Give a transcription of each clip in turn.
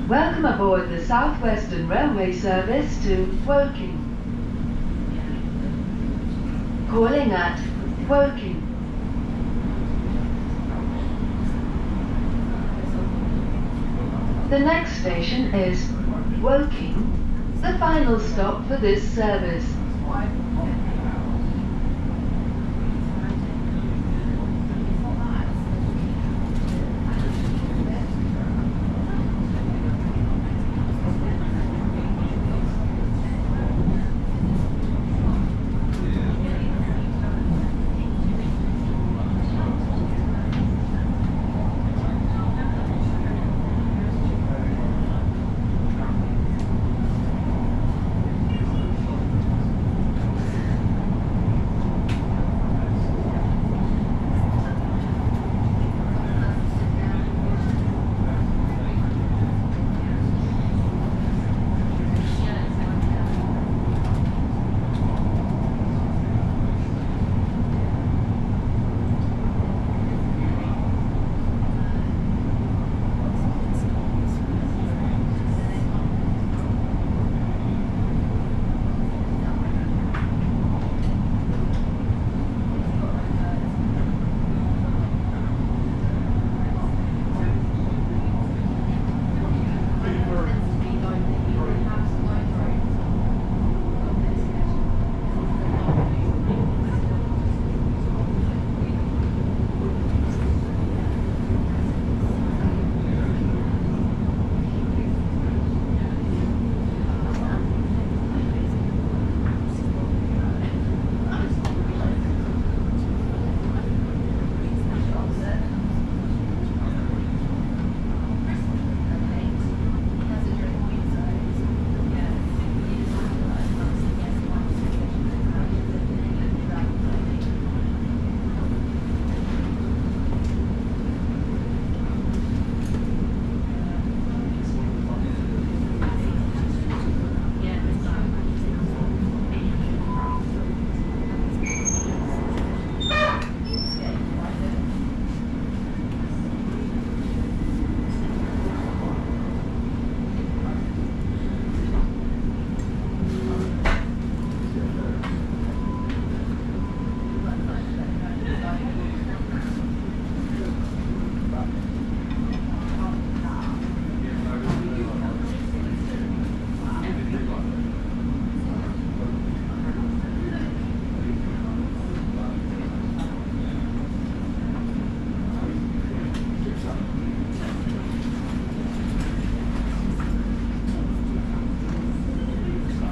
Welcome aboard the South Western Railway service to Woking. Calling at Woking. The next station is Woking, the final stop for this service.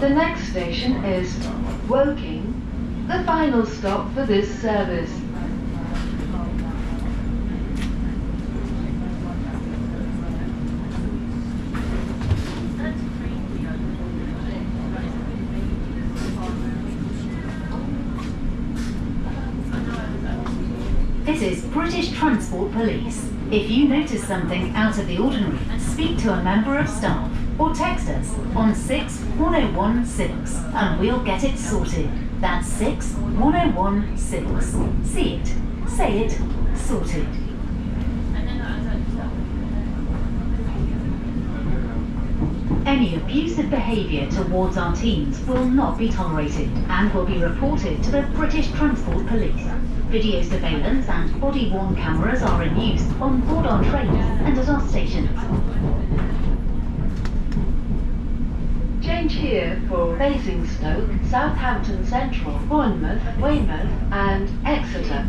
The next station is Woking, the final stop for this service. This is British Transport Police. If you notice something out of the ordinary, speak to a member of staff or text us on 61016 and we'll get it sorted. That's 61016. See it, say it, sorted. Any abusive behaviour towards our teams will not be tolerated and will be reported to the British Transport Police. Video surveillance and body-worn cameras are in use on board our trains and at our stations. Change here for Basingstoke, Southampton Central, Bournemouth, Weymouth and Exeter.